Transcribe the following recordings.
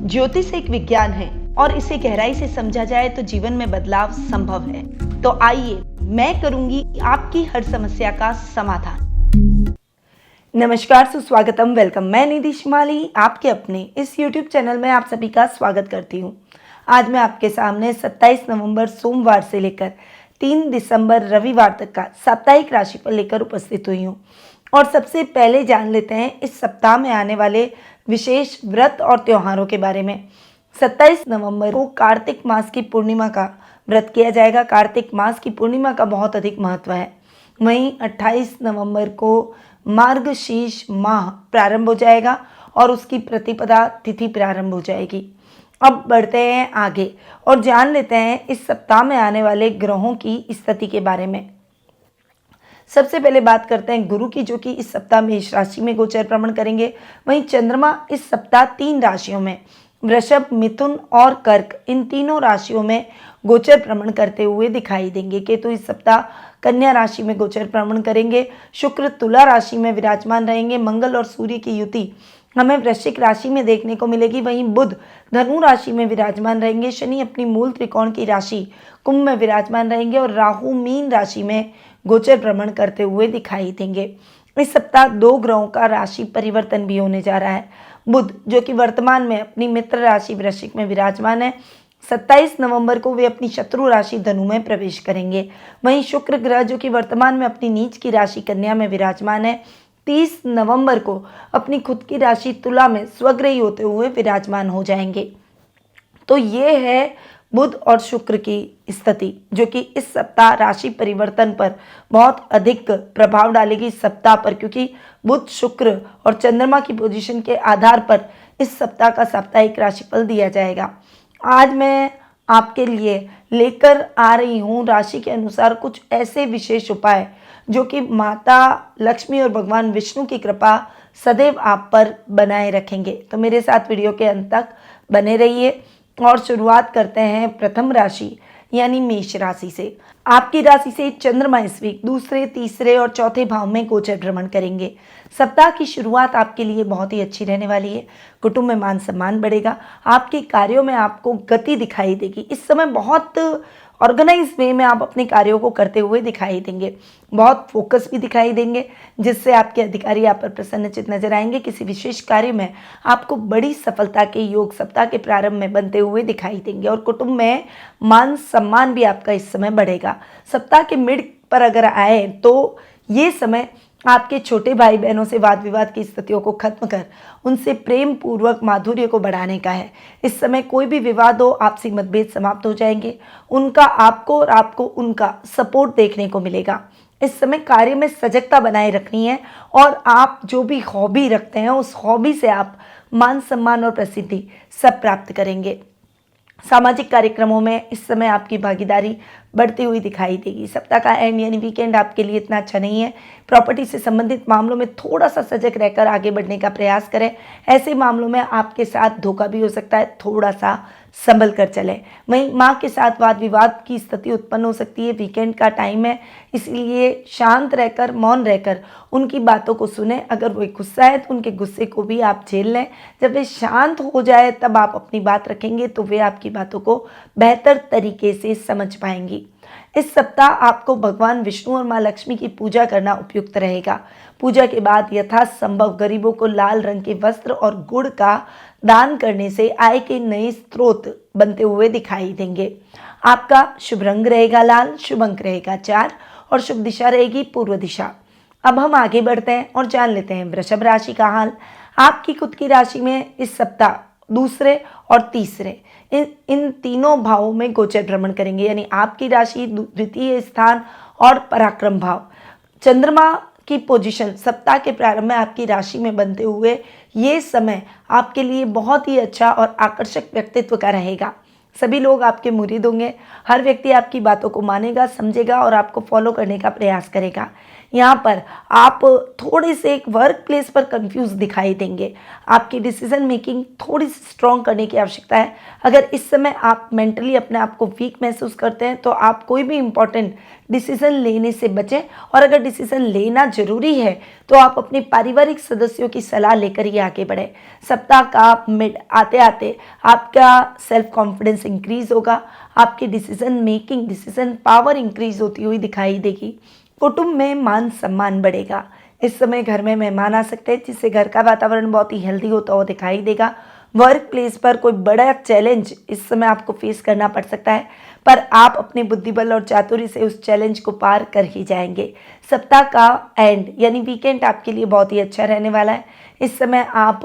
ज्योतिष एक विज्ञान है और इसे गहराई से समझा जाए तो जीवन में बदलाव संभव है। तो आइए मैं करूंगी आपकी हर समस्या का समाधान। नमस्कार, सुस्वागतम, वेलकम। मैं निधि शिमाली आपके अपने इस YouTube चैनल में आप सभी का स्वागत करती हूँ। आज मैं आपके सामने 27 नवंबर सोमवार से लेकर 3 दिसंबर रविवार तक का साप्ताहिक राशिफल लेकर उपस्थित हुई हूँ। और सबसे पहले जान लेते हैं इस सप्ताह में आने वाले विशेष व्रत और त्योहारों के बारे में। 27 नवंबर को कार्तिक मास की पूर्णिमा का व्रत किया जाएगा। कार्तिक मास की पूर्णिमा का बहुत अधिक महत्व है। वहीं 28 नवंबर को मार्गशीर्ष माह प्रारंभ हो जाएगा और उसकी प्रतिपदा तिथि प्रारंभ हो जाएगी। अब बढ़ते हैं आगे और जान लेते हैं इस सप्ताह में आने वाले ग्रहों की स्थिति के बारे में। सबसे पहले बात करते हैं गुरु की, जो कि इस सप्ताह मेष राशि में गोचर भ्रमण करेंगे। वहीं चंद्रमा इस सप्ताह 3 राशियों में वृषभ, मिथुन और कर्क, इन तीनों राशियों में गोचर भ्रमण करते हुए दिखाई देंगे। केतु इस सप्ताह कन्या राशि में गोचर भ्रमण करेंगे। शुक्र तुला राशि में विराजमान रहेंगे। मंगल और सूर्य की युति हमें वृश्चिक राशि में देखने को मिलेगी। वहीं बुध धनु राशि में विराजमान रहेंगे। शनि अपनी मूल त्रिकोण की राशि कुंभ में विराजमान रहेंगे और राहु मीन राशि में गोचर भ्रमण करते हुए दिखाई देंगे। इस सप्ताह 2 ग्रहों का राशि परिवर्तन भी होने जा रहा है। बुध, जो कि वर्तमान में अपनी मित्र राशि वृश्चिक में विराजमान है, 27 नवंबर को वे अपनी शत्रु राशि धनु में प्रवेश करेंगे। वहीं शुक्र ग्रह, जो कि वर्तमान में अपनी नीच की राशि कन्या में विराजमान है, 30 नवंबर को अपनी खुद की राशि तुला में स्वग्रही होते हुए विराजमान हो जाएंगे। तो ये है बुध और शुक्र की स्थिति, जो कि इस सप्ताह राशि परिवर्तन पर बहुत अधिक प्रभाव डालेगी इस सप्ताह पर, क्योंकि बुध, शुक्र और चंद्रमा की पोजीशन के आधार पर इस सप्ताह का साप्ताहिक राशिफल दिया जाएगा। आज मैं आपके लिए लेकर आ रही हूँ राशि के अनुसार कुछ ऐसे विशेष उपाय जो कि माता लक्ष्मी और भगवान विष्णु की कृपा सदैव आप पर बनाए रखेंगे। तो मेरे साथ वीडियो के अंत तक बने रहिए और शुरुआत करते हैं प्रथम राशि यानी मेष राशि से। आपकी राशि से चंद्रमा इस वीक दूसरे, तीसरे और चौथे भाव में गोचर भ्रमण करेंगे। सप्ताह की शुरुआत आपके लिए बहुत ही अच्छी रहने वाली है। कुटुंब में मान सम्मान बढ़ेगा। आपके कार्यों में आपको गति दिखाई देगी। इस समय बहुत ऑर्गेनाइज वे में आप अपने कार्यों को करते हुए दिखाई देंगे। बहुत फोकस भी दिखाई देंगे, जिससे आपके अधिकारी आप पर प्रसन्नचित नजर आएंगे। किसी विशेष कार्य में आपको बड़ी सफलता के योग सप्ताह के प्रारंभ में बनते हुए दिखाई देंगे और कुटुंब में मान सम्मान भी आपका इस समय बढ़ेगा। सप्ताह के मिड पर अगर आए तो ये समय आपके छोटे भाई बहनों से वाद विवाद की स्थितियों को खत्म कर उनसे प्रेम पूर्वक माधुर्य को बढ़ाने का है। इस समय कोई भी विवाद हो, आपसी मतभेद समाप्त हो जाएंगे। उनका आपको और आपको उनका सपोर्ट देखने को मिलेगा। इस समय कार्य में सजगता बनाए रखनी है और आप जो भी हॉबी रखते हैं उस हॉबी से आप मान सम्मान और प्रसिद्धि सब प्राप्त करेंगे। सामाजिक कार्यक्रमों में इस समय आपकी भागीदारी बढ़ती हुई दिखाई देगी। सप्ताह का एंड यानी वीकेंड आपके लिए इतना अच्छा नहीं है। प्रॉपर्टी से संबंधित मामलों में थोड़ा सा सजग रहकर आगे बढ़ने का प्रयास करें। ऐसे मामलों में आपके साथ धोखा भी हो सकता है, थोड़ा सा संभल कर चलें। वहीं माँ के साथ वाद विवाद की स्थिति उत्पन्न हो सकती है। वीकेंड का टाइम है, इसलिए शांत रहकर, मौन रहकर उनकी बातों को सुने। अगर वो गुस्सा है तो उनके गुस्से को भी आप झेल लें। जब वे शांत हो जाए तब आप अपनी बात रखेंगे तो वे आपकी बातों को बेहतर तरीके से समझ पाएंगी। इस सप्ताह आपको भगवान विष्णु और माँ लक्ष्मी की पूजा करना उपयुक्त रहेगा। पूजा के बाद यथासंभव गरीबों को लाल रंग के वस्त्र और गुड़ का दान करने से आय के नए स्रोत बनते हुए दिखाई देंगे। आपका शुभ रंग रहेगा लाल, शुभ अंक रहेगा 4 और शुभ दिशा रहेगी पूर्व दिशा। अब हम आगे बढ़ते हैं और जान लेते हैं वृषभ राशि का हाल। आपकी खुद की राशि में इस सप्ताह दूसरे और तीसरे इन तीनों भावों में गोचर भ्रमण करेंगे, यानी आपकी राशि द्वितीय स्थान और पराक्रम भाव। चंद्रमा की पोजीशन सप्ताह के प्रारंभ में आपकी राशि में बनते हुए ये समय आपके लिए बहुत ही अच्छा और आकर्षक व्यक्तित्व का रहेगा। सभी लोग आपके मुरीद होंगे। हर व्यक्ति आपकी बातों को मानेगा, समझेगा और आपको फॉलो करने का प्रयास करेगा। यहाँ पर आप थोड़े से एक वर्क प्लेस पर कंफ्यूज दिखाई देंगे। आपकी डिसीजन मेकिंग थोड़ी सी स्ट्रॉन्ग करने की आवश्यकता है। अगर इस समय आप मेंटली अपने आप को वीक महसूस करते हैं तो आप कोई भी इंपॉर्टेंट डिसीजन लेने से बचें, और अगर डिसीजन लेना जरूरी है तो आप अपने पारिवारिक सदस्यों की सलाह लेकर ही आगे बढ़ें। सप्ताह का मिड आते आते आपका सेल्फ कॉन्फिडेंस इंक्रीज होगा, आपकी decision making, decision power increase होती हुई दिखाई देगी। कुटुंब में मान सम्मान बढ़ेगा। इस समय घर में मेहमान आ सकते हैं जिससे घर का वातावरण बहुत ही हेल्दी होता हुआ दिखाई देगा। वर्क प्लेस पर कोई बड़ा चैलेंज इस समय आपको फेस करना पड़ सकता है, पर आप अपने बुद्धिबल और चातुर्य से उस चैलेंज को पार कर ही जाएंगे। सप्ताह का एंड यानी वीकेंड आपके लिए बहुत ही अच्छा रहने वाला है। इस समय आप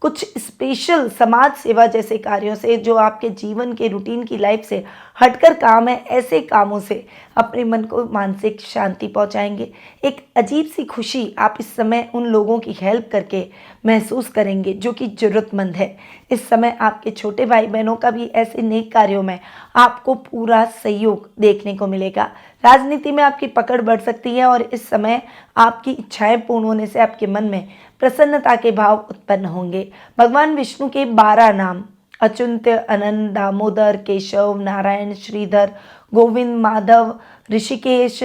कुछ स्पेशल समाज सेवा जैसे कार्यों से, जो आपके जीवन के रूटीन की लाइफ से हटकर काम है, ऐसे कामों से अपने मन को मानसिक शांति पहुंचाएंगे। एक अजीब सी खुशी आप इस समय उन लोगों की हेल्प करके महसूस करेंगे जो कि ज़रूरतमंद है। इस समय आपके छोटे भाई बहनों का भी ऐसे नेक कार्यों में आपको पूरा सहयोग देखने को मिलेगा। राजनीति में आपकी पकड़ बढ़ सकती है और इस समय आपकी इच्छाएं पूर्ण होने से आपके मन में प्रसन्नता के भाव उत्पन्न होंगे। भगवान विष्णु के 12 नाम अच्युत, अनंत, दामोदर, केशव, नारायण, श्रीधर, गोविंद, माधव, ऋषिकेश,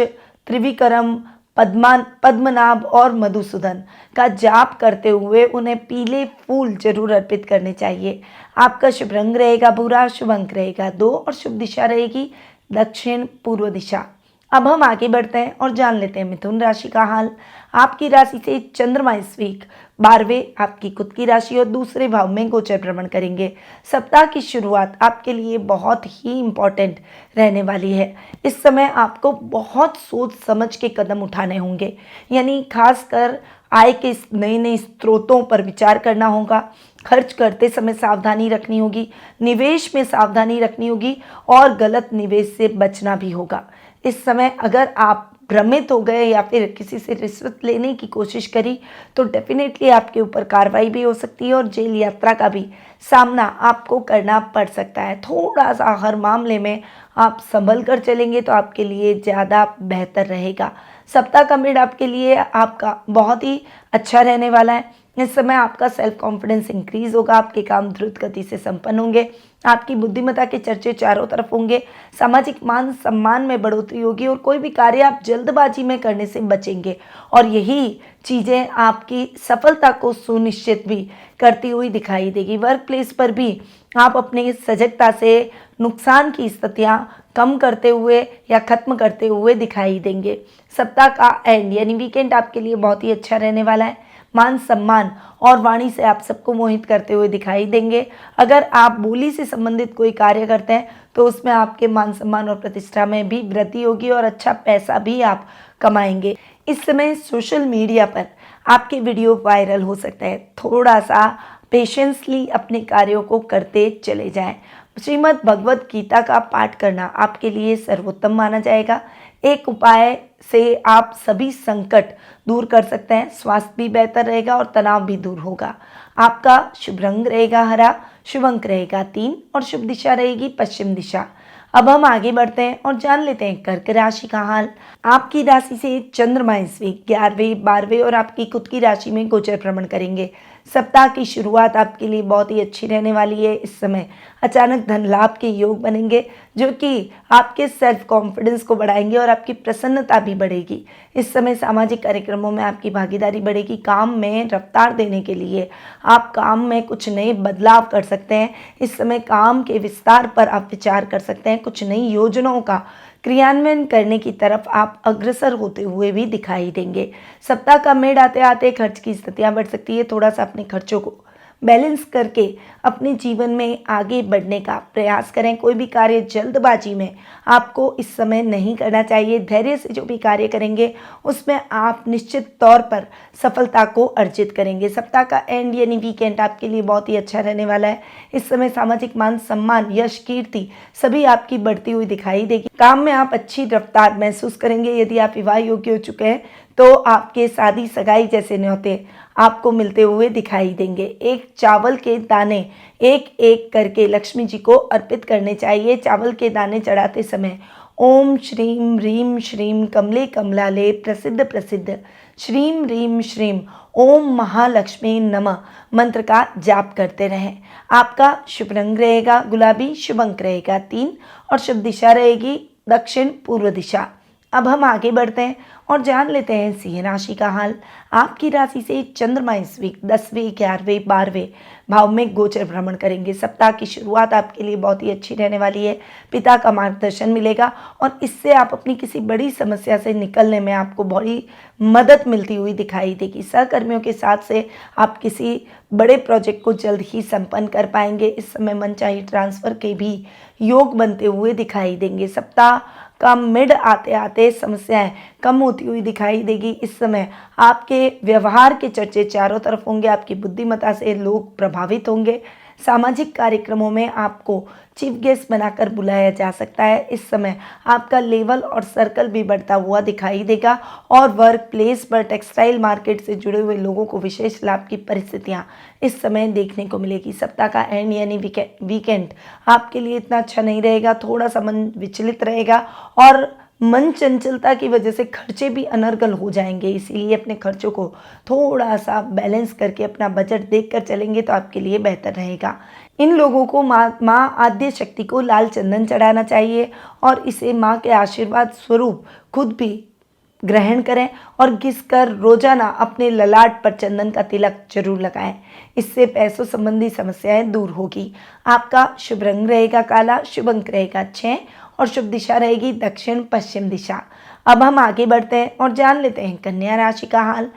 त्रिविक्रम, पद्मनाभ और मधुसूदन का जाप करते हुए उन्हें पीले फूल जरूर अर्पित करने चाहिए। आपका शुभ रंग रहेगा भूरा, शुभ अंक रहेगा 2 और शुभ दिशा रहेगी दक्षिण पूर्व दिशा। अब हम आगे बढ़ते हैं और जान लेते हैं मिथुन राशि का हाल। आपकी राशि से चंद्रमा इस वीक 12वें आपकी खुद की राशि और दूसरे भाव में गोचर भ्रमण करेंगे। सप्ताह की शुरुआत आपके लिए बहुत ही इम्पॉर्टेंट रहने वाली है। इस समय आपको बहुत सोच समझ के कदम उठाने होंगे, यानी खासकर आय के नए नए स्रोतों पर विचार करना होगा। खर्च करते समय सावधानी रखनी होगी, निवेश में सावधानी रखनी होगी और गलत निवेश से बचना भी होगा। इस समय अगर आप भ्रमित हो गए या फिर किसी से रिश्वत लेने की कोशिश करी तो डेफिनेटली आपके ऊपर कार्रवाई भी हो सकती है और जेल यात्रा का भी सामना आपको करना पड़ सकता है। थोड़ा सा हर मामले में आप संभल कर चलेंगे तो आपके लिए ज़्यादा बेहतर रहेगा। सप्ताह का मिड आपके लिए आपका बहुत ही अच्छा रहने वाला है। इस समय आपका सेल्फ कॉन्फिडेंस इंक्रीज होगा, आपके काम द्रुत गति से संपन्न होंगे, आपकी बुद्धिमत्ता के चर्चे चारों तरफ होंगे, सामाजिक मान सम्मान में बढ़ोतरी होगी और कोई भी कार्य आप जल्दबाजी में करने से बचेंगे और यही चीज़ें आपकी सफलता को सुनिश्चित भी करती हुई दिखाई देगी। वर्क प्लेस पर भी आप अपनी सजगता से नुकसान की स्थितियाँ कम करते हुए या खत्म करते हुए दिखाई देंगे। सप्ताह का एंड यानी वीकेंड आपके लिए बहुत ही अच्छा रहने वाला है। मान सम्मान और वाणी से आप सबको मोहित करते हुए दिखाई देंगे। अगर आप बोली से संबंधित कोई कार्य करते हैं तो उसमें आपके मान सम्मान और प्रतिष्ठा में भी वृद्धि होगी और अच्छा पैसा भी आप कमाएंगे। इस समय सोशल मीडिया पर आपके वीडियो वायरल हो सकता है, थोड़ा सा पेशेंसली अपने कार्यों को करते चले जाएं। श्रीमद् भगवत गीता का पाठ करना आपके लिए सर्वोत्तम माना जाएगा। एक उपाय से आप सभी संकट दूर कर सकते हैं, स्वास्थ्य भी बेहतर रहेगा और तनाव भी दूर होगा। आपका शुभ रंग रहेगा हरा, शुभ अंक रहेगा 3 और शुभ दिशा रहेगी पश्चिम दिशा। अब हम आगे बढ़ते हैं और जान लेते हैं कर्क राशि का हाल। आपकी राशि से चंद्रमा इस वीक 11वें, 12वें और आपकी खुद की राशि में गोचर भ्रमण करेंगे। सप्ताह की शुरुआत आपके लिए बहुत ही अच्छी रहने वाली है। इस समय अचानक धन लाभ के योग बनेंगे जो कि आपके सेल्फ कॉन्फिडेंस को बढ़ाएंगे और आपकी प्रसन्नता भी बढ़ेगी। इस समय सामाजिक कार्यक्रमों में आपकी भागीदारी बढ़ेगी। काम में रफ्तार देने के लिए आप काम में कुछ नए बदलाव कर सकते हैं। इस समय काम के विस्तार पर आप विचार कर सकते हैं। कुछ नई योजनाओं का क्रियान्वयन करने की तरफ आप अग्रसर होते हुए भी दिखाई देंगे। सप्ताह का मिड आते आते खर्च की स्थितियां बढ़ सकती है। थोड़ा सा अपने खर्चों को बैलेंस करके अपने जीवन में आगे बढ़ने का प्रयास करें। कोई भी कार्य जल्दबाजी में आपको इस समय नहीं करना चाहिए। धैर्य से जो भी कार्य करेंगे उसमें आप निश्चित तौर पर सफलता को अर्जित करेंगे। सप्ताह का एंड यानी वीकेंड आपके लिए बहुत ही अच्छा रहने वाला है। इस समय सामाजिक मान सम्मान, यश, कीर्ति सभी आपकी बढ़ती हुई दिखाई देगी। काम में आप अच्छी रफ्तार महसूस करेंगे। यदि आप विवाह योग्य हो चुके हैं तो आपके शादी सगाई जैसे न्योते आपको मिलते हुए दिखाई देंगे। एक चावल के दाने एक एक करके लक्ष्मी जी को अर्पित करने चाहिए। चावल के दाने चढ़ाते समय ओम श्रीम ह्रीम श्रीम कमले कमलाले प्रसिद्ध प्रसिद्ध श्रीम ह्रीम श्रीम ओम महालक्ष्मी नमः मंत्र का जाप करते रहें। आपका शुभ रंग रहेगा गुलाबी, शुभ अंक रहेगा 3 और शुभ दिशा रहेगी दक्षिण पूर्व दिशा। अब हम आगे बढ़ते हैं और जान लेते हैं सिंह राशि का हाल। आपकी राशि से चंद्रमा इस वीक 10वें, 11वें, 12वें भाव में गोचर भ्रमण करेंगे। सप्ताह की शुरुआत आपके लिए बहुत ही अच्छी रहने वाली है। पिता का मार्गदर्शन मिलेगा और इससे आप अपनी किसी बड़ी समस्या से निकलने में आपको बड़ी मदद मिलती हुई दिखाई देगी। सहकर्मियों के साथ से आप किसी बड़े प्रोजेक्ट को जल्द ही संपन्न कर पाएंगे। इस समय मनचाही ट्रांसफर के भी योग बनते हुए दिखाई देंगे। सप्ताह का मिड आते आते समस्याएं कम होती हुई दिखाई देगी। इस समय आपके व्यवहार के चर्चे चारों तरफ होंगे। आपकी बुद्धिमत्ता से लोग प्रभावित होंगे। सामाजिक कार्यक्रमों में आपको चीफ गेस्ट बनाकर बुलाया जा सकता है। इस समय आपका लेवल और सर्कल भी बढ़ता हुआ दिखाई देगा और वर्क प्लेस पर टेक्सटाइल मार्केट से जुड़े हुए लोगों को विशेष लाभ की परिस्थितियां इस समय देखने को मिलेगी। सप्ताह का एंड यानी वीकेंड आपके लिए इतना अच्छा नहीं रहेगा। थोड़ा सा मन विचलित रहेगा और मन चंचलता की वजह से खर्चे भी अनर्गल हो जाएंगे। इसीलिए अपने खर्चों को थोड़ा सा बैलेंस करके अपना बजट देखकर चलेंगे तो आपके लिए बेहतर रहेगा। इन लोगों को माँ आद्य शक्ति को लाल चंदन चढ़ाना चाहिए और इसे माँ के आशीर्वाद स्वरूप खुद भी ग्रहण करें और घिस कर रोजाना अपने ललाट पर चंदन का तिलक जरूर लगाएं। इससे पैसों संबंधी समस्याएं दूर होगी। आपका शुभ रंग रहेगा काला, शुभ अंक रहेगा 6 और शुभ दिशा रहेगी दक्षिण पश्चिम दिशा। अब हम आगे बढ़ते हैं और जान लेते हैं कन्या राशि का हाल।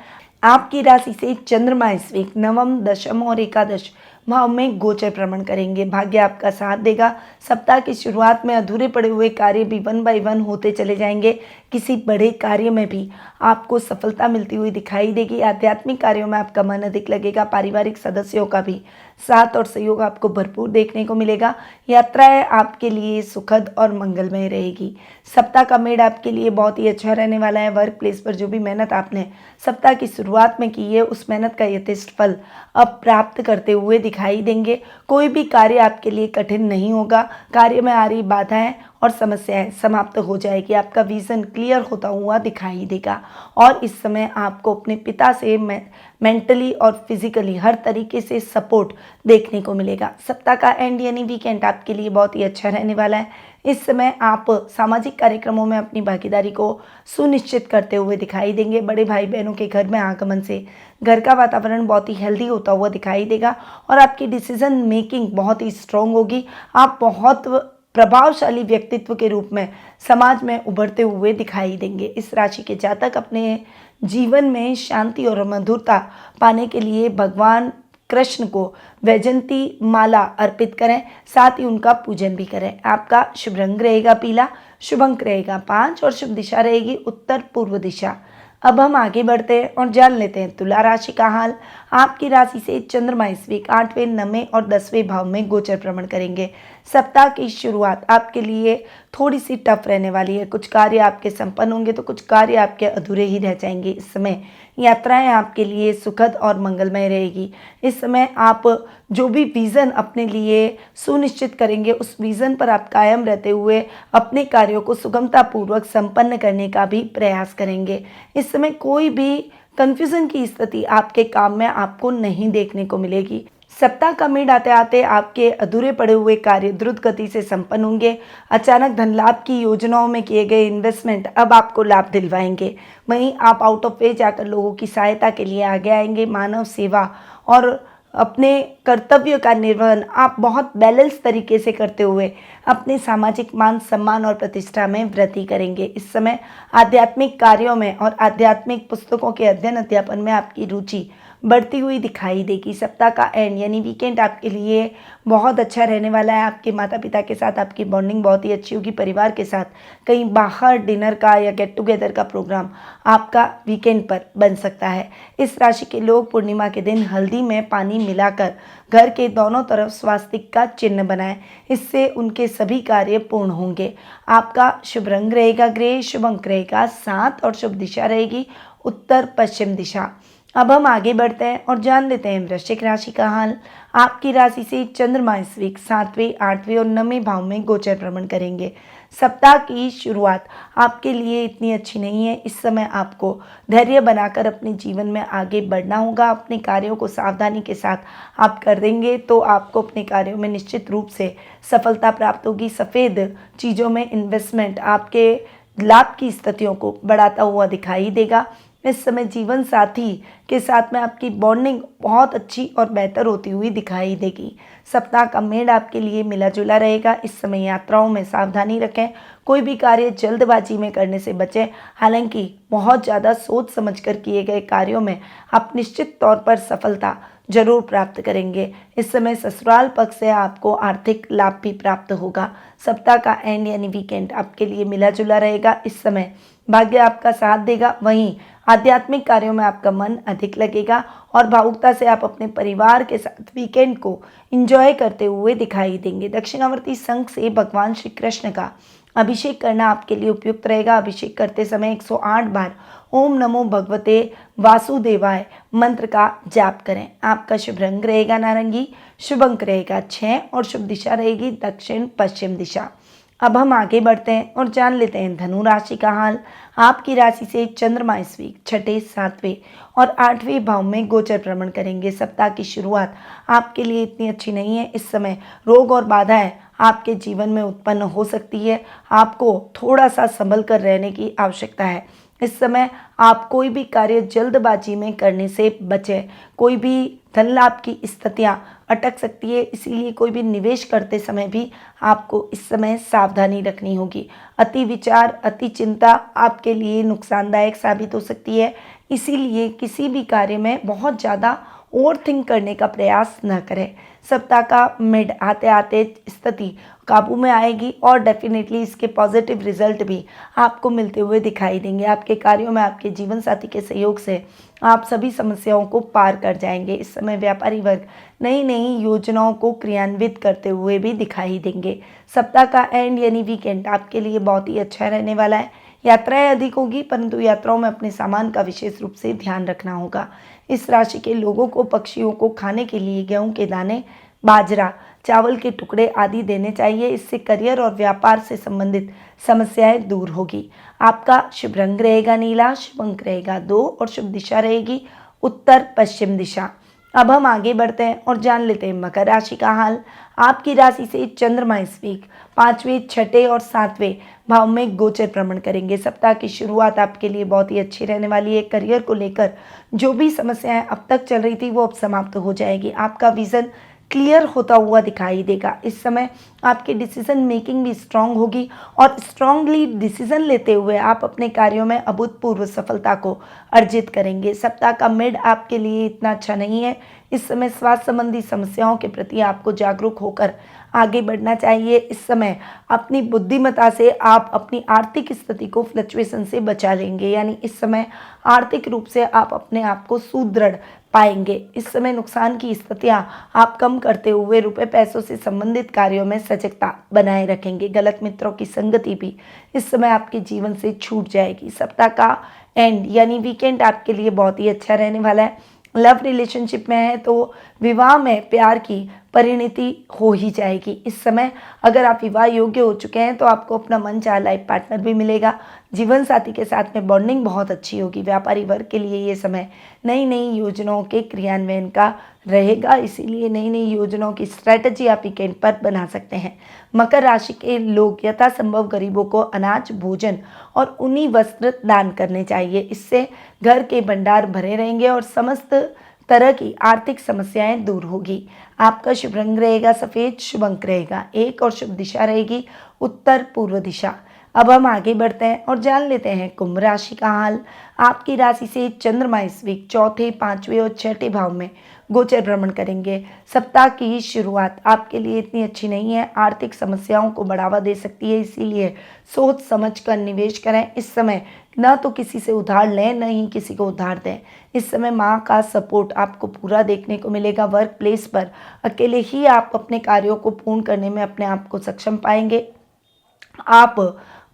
आपकी राशि से चंद्रमा इस वीक 9, 10 और 11 भाव में गोचर भ्रमण करेंगे। भाग्य आपका साथ देगा। सप्ताह की शुरुआत में अधूरे पड़े हुए कार्य भी 1 बाय 1 होते चले जाएंगे। किसी बड़े कार्य में भी आपको सफलता मिलती हुई दिखाई देगी। आध्यात्मिक कार्यों में आपका मन अधिक लगेगा। पारिवारिक सदस्यों का भी साथ और सहयोग आपको भरपूर देखने को मिलेगा। यात्राएं आपके लिए सुखद और मंगलमय रहेगी। सप्ताह का मेड आपके लिए बहुत ही अच्छा रहने वाला है। वर्क प्लेस पर जो भी मेहनत आपने सप्ताह की शुरुआत में की है उस मेहनत का यथेष्ट फल अब प्राप्त करते हुए दिखाई देंगे। कोई भी कार्य आपके लिए कठिन नहीं होगा। कार्य में आ रही बाधाएं और समस्याएं समाप्त हो जाएगी। आपका विजन क्लियर होता हुआ दिखाई देगा और इस समय आपको अपने पिता से मेंटली और फिजिकली हर तरीके से सपोर्ट देखने को मिलेगा। सप्ताह का एंड यानी वीकेंड आपके लिए बहुत ही अच्छा रहने वाला है। इस समय आप सामाजिक कार्यक्रमों में अपनी भागीदारी को सुनिश्चित करते हुए दिखाई देंगे। बड़े भाई बहनों के घर में आगमन से घर का वातावरण बहुत ही हेल्दी होता हुआ दिखाई देगा और आपकी डिसीजन मेकिंग बहुत ही स्ट्रांग होगी। आप बहुत प्रभावशाली व्यक्तित्व के रूप में समाज में उभरते हुए दिखाई देंगे। इस राशि के जातक अपने जीवन में शांति और मधुरता पाने के लिए भगवान कृष्ण को वैजंती माला अर्पित करें, साथ ही उनका पूजन भी करें। आपका शुभ रंग रहेगा पीला, शुभ अंक रहेगा 5 और शुभ दिशा रहेगी उत्तर पूर्व दिशा। अब हम आगे बढ़ते हैं और जान लेते हैं तुला राशि का हाल। आपकी राशि से चंद्रमा इस वीक 8वें, 9वें और 10वें भाव में गोचर भ्रमण करेंगे। सप्ताह की शुरुआत आपके लिए थोड़ी सी टफ रहने वाली है। कुछ कार्य आपके संपन्न होंगे तो कुछ कार्य आपके अधूरे ही रह जाएंगे। इस समय यात्राएं आपके लिए सुखद और मंगलमय रहेगी। इस समय आप जो भी विज़न अपने लिए सुनिश्चित करेंगे उस विज़न पर आप कायम रहते हुए अपने कार्यों को सुगमतापूर्वक संपन्न करने का भी प्रयास करेंगे। इस समय कोई भी कन्फ्यूज़न की स्थिति आपके काम में आपको नहीं देखने को मिलेगी। सप्ताह का मिड आते आते आपके अधूरे पड़े हुए कार्य द्रुत गति से संपन्न होंगे। अचानक धन लाभ की योजनाओं में किए गए इन्वेस्टमेंट अब आपको लाभ दिलवाएंगे। वहीं आप आउट ऑफ वे जाकर लोगों की सहायता के लिए आगे आएंगे। मानव सेवा और अपने कर्तव्य का निर्वहन आप बहुत बैलेंस तरीके से करते हुए अपने सामाजिक मान सम्मान और प्रतिष्ठा में वृद्धि करेंगे। इस समय आध्यात्मिक कार्यों में और आध्यात्मिक पुस्तकों के अध्ययन अध्यापन में आपकी रुचि बढ़ती हुई दिखाई देगी। सप्ताह का एंड यानी वीकेंड आपके लिए बहुत अच्छा रहने वाला है। आपके माता पिता के साथ आपकी बॉन्डिंग बहुत ही अच्छी होगी। परिवार के साथ कहीं बाहर डिनर का या गेट टुगेदर का प्रोग्राम आपका वीकेंड पर बन सकता है। इस राशि के लोग पूर्णिमा के दिन हल्दी में पानी मिलाकर घर के दोनों तरफ स्वास्तिक का चिन्ह बनाएं। इससे उनके सभी कार्य पूर्ण होंगे। आपका शुभ रंग रहेगा ग्रे, शुभ अंक रहेगा 7 और शुभ दिशा रहेगी उत्तर पश्चिम दिशा। अब हम आगे बढ़ते हैं और जान लेते हैं वृश्चिक राशि का हाल। आपकी राशि से चंद्रमा इस वीक 7वें, 8वें और 9वें भाव में गोचर भ्रमण करेंगे। सप्ताह की शुरुआत आपके लिए इतनी अच्छी नहीं है। इस समय आपको धैर्य बनाकर अपने जीवन में आगे बढ़ना होगा। अपने कार्यों को सावधानी के साथ आप कर देंगे तो आपको अपने कार्यों में निश्चित रूप से सफलता प्राप्त होगी। सफ़ेद चीज़ों में इन्वेस्टमेंट आपके लाभ की स्थितियों को बढ़ाता हुआ दिखाई देगा। इस समय जीवन साथी के साथ में आपकी बॉन्डिंग बहुत अच्छी और बेहतर होती हुई दिखाई देगी। सप्ताह का मेड आपके लिए मिला जुला रहेगा। इस समय यात्राओं में सावधानी रखें। कोई भी कार्य जल्दबाजी में करने से बचें। हालांकि बहुत ज़्यादा सोच समझकर किए गए कार्यों में आप निश्चित तौर पर सफलता जरूर प्राप्त करेंगे। इस समय ससुराल पक्ष से आपको आर्थिक लाभ भी प्राप्त होगा। सप्ताह का एंड यानी वीकेंड आपके लिए मिला जुला रहेगा। इस समय भाग्य आपका साथ देगा। वहीं आध्यात्मिक कार्यों में आपका मन अधिक लगेगा और भावुकता से आप अपने परिवार के साथ वीकेंड को एंजॉय करते हुए दिखाई देंगे। दक्षिणावर्ती शंख से भगवान श्री कृष्ण का अभिषेक करना आपके लिए उपयुक्त रहेगा। अभिषेक करते समय 108 बार ओम नमो भगवते वासुदेवाय मंत्र का जाप करें। आपका शुभ रंग रहेगा नारंगी, शुभ अंक रहेगा 6 और शुभ दिशा रहेगी दक्षिण पश्चिम दिशा। अब हम आगे बढ़ते हैं और जान लेते हैं धनु राशि का हाल। आपकी राशि से चंद्रमा इस वीक छठे, सातवें और आठवें भाव में गोचर भ्रमण करेंगे। सप्ताह की शुरुआत आपके लिए इतनी अच्छी नहीं है। इस समय रोग और बाधाएं आपके जीवन में उत्पन्न हो सकती है। आपको थोड़ा सा संभल कर रहने की आवश्यकता है। इस समय आप कोई भी कार्य जल्दबाजी में करने से बचें। कोई भी धन लाभ की स्थितियां अटक सकती है, इसीलिए कोई भी निवेश करते समय भी आपको इस समय सावधानी रखनी होगी। अति विचार, अति चिंता आपके लिए नुकसानदायक साबित हो सकती है, इसीलिए किसी भी कार्य में बहुत ज़्यादा ओवर थिंक करने का प्रयास न करें। सप्ताह का मिड आते आते स्थिति काबू में आएगी और डेफिनेटली इसके पॉजिटिव रिजल्ट भी आपको मिलते हुए दिखाई देंगे। आपके कार्यों में आपके जीवन साथी के सहयोग से आप सभी समस्याओं को पार कर जाएंगे। इस समय व्यापारी वर्ग नई नई योजनाओं को क्रियान्वित करते हुए भी दिखाई देंगे। सप्ताह का एंड यानी वीकेंड आपके लिए बहुत ही अच्छा रहने वाला है। यात्राएं अधिक होगी, परंतु यात्राओं में अपने सामान का विशेष रूप से ध्यान रखना होगा। इस राशि के लोगों को पक्षियों को खाने के लिए गेहूं के दाने, बाजरा, चावल के टुकड़े आदि देने चाहिए। इससे करियर और व्यापार से संबंधित समस्याएं दूर होगी। आपका शुभ रंग रहेगा नीला, शुभ अंक रहेगा 2 और शुभ दिशा रहेगी उत्तर पश्चिम दिशा। अब हम आगे बढ़ते हैं और जान लेते हैं मकर राशि का हाल। आपकी राशि से चंद्रमा इस वीक 5वें, 6ठे और 7वें भाव में गोचर भ्रमण करेंगे। सप्ताह की शुरुआत आपके लिए बहुत ही अच्छी रहने वाली है। करियर को लेकर जो भी समस्याएं अब तक चल रही थी वो अब समाप्त हो जाएगी। आपका विजन क्लियर होता हुआ दिखाई देगा। इस समय आपकी डिसीजन मेकिंग भी स्ट्रांग होगी और स्ट्रांगली डिसीजन लेते हुए आप अपने कार्यों में अभूतपूर्व सफलता को अर्जित करेंगे। सप्ताह का मिड आपके लिए इतना अच्छा नहीं है। इस समय स्वास्थ्य संबंधी समस्याओं के प्रति आपको जागरूक होकर आगे बढ़ना चाहिए। इस समय अपनी बुद्धिमत्ता से आप अपनी आर्थिक स्थिति को फ्लक्चुएशन से बचा लेंगे, यानी इस समय आर्थिक रूप से आप अपने आप को सुदृढ़ पाएंगे। इस समय नुकसान की स्थितियां आप कम करते हुए रुपए पैसों से संबंधित कार्यों में सजगता बनाए रखेंगे। गलत मित्रों की संगति भी इस समय आपके जीवन से छूट जाएगी। सप्ताह का एंड यानी वीकेंड आपके लिए बहुत ही अच्छा रहने वाला है। लव रिलेशनशिप में है तो विवाह में प्यार की परिणति हो ही जाएगी। इस समय अगर आप विवाह योग्य हो चुके हैं तो आपको अपना मनचाहा लाइफ पार्टनर भी मिलेगा। जीवन साथी के साथ में बॉन्डिंग बहुत अच्छी होगी। व्यापारी वर्ग के लिए ये समय नई नई योजनाओं के क्रियान्वयन का रहेगा, इसीलिए नई नई योजनाओं की स्ट्रैटेजी आप वीकेंड पर बना सकते हैं। मकर राशि के लोग यथासंभव गरीबों को अनाज, भोजन और ऊनी वस्त्र दान करने चाहिए। इससे घर के भंडार भरे रहेंगे और समस्त तरह की आर्थिक समस्याएं दूर होगी। आपका शुभ रंग रहेगा सफ़ेद, शुभ अंक रहेगा 1 और शुभ दिशा रहेगी उत्तर पूर्व दिशा। अब हम आगे बढ़ते हैं और जान लेते हैं कुंभ राशि का हाल। आपकी राशि से चंद्रमा इस वीक 4थे, 5वें और 6ठे भाव में गोचर भ्रमण करेंगे। सप्ताह की शुरुआत आपके लिए इतनी अच्छी नहीं है। आर्थिक समस्याओं को बढ़ावा दे सकती है, इसीलिए सोच समझ कर निवेश करें। इस समय न तो किसी से उधार लें, न ही किसी को उधार दें। इस समय माँ का सपोर्ट आपको पूरा देखने को मिलेगा। वर्क प्लेस पर अकेले ही आप अपने कार्यों को पूर्ण करने में अपने आप को सक्षम पाएंगे। आप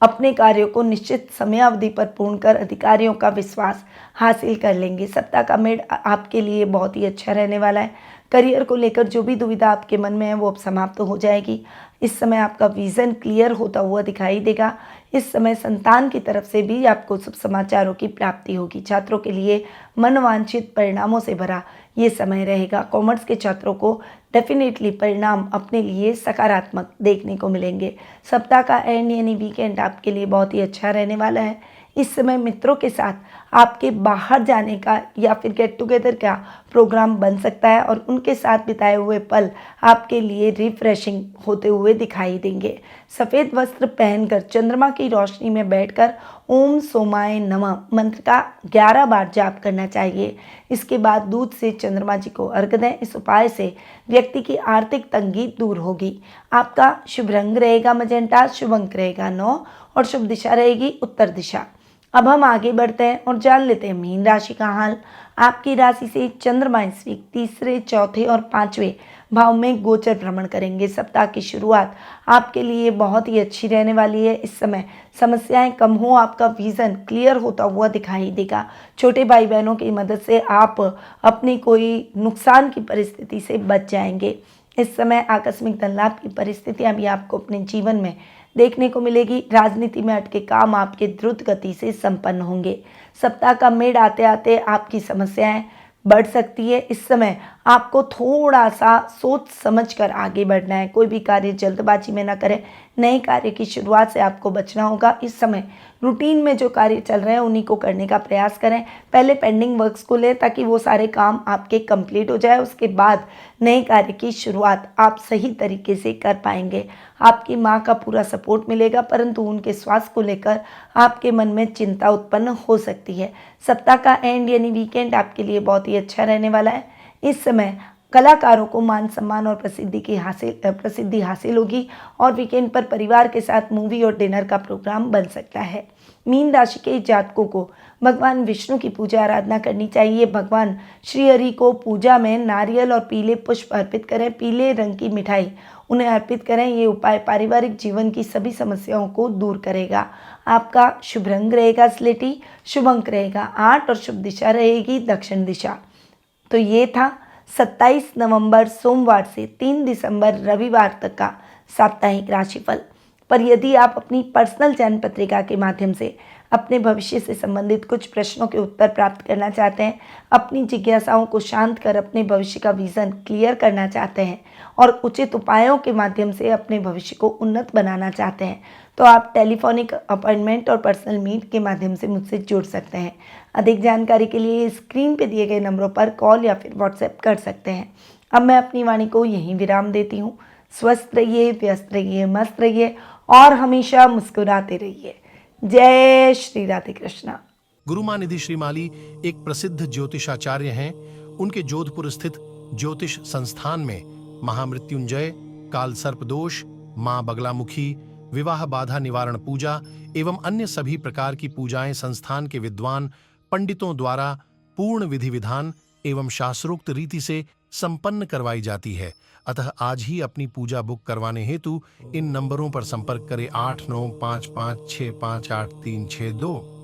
अपने कार्यों को निश्चित समयावधि पर पूर्ण कर अधिकारियों का विश्वास हासिल कर लेंगे। सप्ताह का मिड आपके लिए बहुत ही अच्छा रहने वाला है। करियर को लेकर जो भी दुविधा आपके मन में है वो अब समाप्त हो जाएगी। इस समय आपका विज़न क्लियर होता हुआ दिखाई देगा। इस समय संतान की तरफ से भी आपको शुभ समाचारों की प्राप्ति होगी। छात्रों के लिए मनवांछित परिणामों से भरा ये समय रहेगा। कॉमर्स के छात्रों को डेफिनेटली परिणाम अपने लिए सकारात्मक देखने को मिलेंगे। सप्ताह का एंड यानी वीकेंड आपके लिए बहुत ही अच्छा रहने वाला है। इस समय मित्रों के साथ आपके बाहर जाने का या फिर गेट टुगेदर का प्रोग्राम बन सकता है और उनके साथ बिताए हुए पल आपके लिए रिफ्रेशिंग होते हुए दिखाई देंगे। सफ़ेद वस्त्र पहनकर चंद्रमा की रोशनी में बैठकर ओम सोमाय नमः मंत्र का 11 बार जाप करना चाहिए। इसके बाद दूध से चंद्रमा जी को अर्घ दें। इस उपाय से व्यक्ति की आर्थिक तंगी दूर होगी। आपका शुभ रंग रहेगा मजेंटा, शुभ अंक रहेगा 9 और शुभ दिशा रहेगी उत्तर दिशा। अब हम आगे बढ़ते हैं और जान लेते हैं मीन राशि का हाल। आपकी राशि से चंद्रमा इस वीक तीसरे, चौथे और 5वें भाव में गोचर भ्रमण करेंगे। सप्ताह की शुरुआत आपके लिए बहुत ही अच्छी रहने वाली है। इस समय समस्याएं कम हो, आपका विजन क्लियर होता हुआ दिखाई देगा। छोटे भाई बहनों की मदद से आप अपनी कोई नुकसान की परिस्थिति से बच जाएंगे। इस समय आकस्मिक धन लाभ की परिस्थितियां भी आपको अपने जीवन में देखने को मिलेगी। राजनीति में अटके काम आपके द्रुत गति से संपन्न होंगे। सप्ताह का मिड आते आते आपकी समस्याएं बढ़ सकती है। इस समय आपको थोड़ा सा सोच समझकर आगे बढ़ना है। कोई भी कार्य जल्दबाजी में ना करें। नए कार्य की शुरुआत से आपको बचना होगा। इस समय रूटीन में जो कार्य चल रहे हैं उन्हीं को करने का प्रयास करें। पहले पेंडिंग वर्क्स को लें ताकि वो सारे काम आपके कंप्लीट हो जाए। उसके बाद नए कार्य की शुरुआत आप सही तरीके से कर पाएंगे। आपकी माँ का पूरा सपोर्ट मिलेगा, परंतु उनके स्वास्थ्य को लेकर आपके मन में चिंता उत्पन्न हो सकती है। सप्ताह का एंड यानी वीकेंड आपके लिए बहुत ही अच्छा रहने वाला है। इस समय कलाकारों को मान सम्मान और प्रसिद्धि हासिल होगी और वीकेंड पर परिवार के साथ मूवी और डिनर का प्रोग्राम बन सकता है। मीन राशि के जातकों को भगवान विष्णु की पूजा आराधना करनी चाहिए। भगवान श्री हरि को पूजा में नारियल और पीले पुष्प अर्पित करें। पीले रंग की मिठाई उन्हें अर्पित करें। ये उपाय पारिवारिक जीवन की सभी समस्याओं को दूर करेगा। आपका शुभ रंग रहेगा स्लेटी, शुभ अंक रहेगा 8 और शुभ दिशा रहेगी दक्षिण दिशा। तो ये था 27 नवंबर सोमवार से 3 दिसंबर रविवार तक का साप्ताहिक राशिफल। पर यदि आप अपनी पर्सनल जन्म पत्रिका के माध्यम से अपने भविष्य से संबंधित कुछ प्रश्नों के उत्तर प्राप्त करना चाहते हैं, अपनी जिज्ञासाओं को शांत कर अपने भविष्य का विजन क्लियर करना चाहते हैं और उचित उपायों के माध्यम से अपने भविष्य को उन्नत बनाना चाहते हैं, तो आप टेलीफोनिक अपॉइंटमेंट और पर्सनल मीट के माध्यम से मुझसे जुड़ सकते हैं। अधिक जानकारी के लिए स्क्रीन पर दिए गए नंबरों पर कॉल या फिर व्हाट्सएप कर सकते हैं। अब मैं अपनी वाणी को यहीं विराम देती हूँ। स्वस्थ रहिए, व्यस्त रहिए, मस्त रहिए और हमेशा मुस्कुराते रहिए। जय श्री राधे कृष्णा। गुरुमां निधि श्रीमाली एक प्रसिद्ध ज्योतिषाचार्य हैं। उनके जोधपुर स्थित ज्योतिष संस्थान में महामृत्युंजय, काल सर्प दोष, मां बगलामुखी, विवाह बाधा निवारण पूजा एवं अन्य सभी प्रकार की पूजाएं संस्थान के विद्वान पंडितों द्वारा पूर्ण विधि विधान एवं शास्त्रोक्त रीति से संपन्न करवाई जाती है। अतः आज ही अपनी पूजा बुक करवाने हेतु इन नंबरों पर संपर्क करें 8955658362।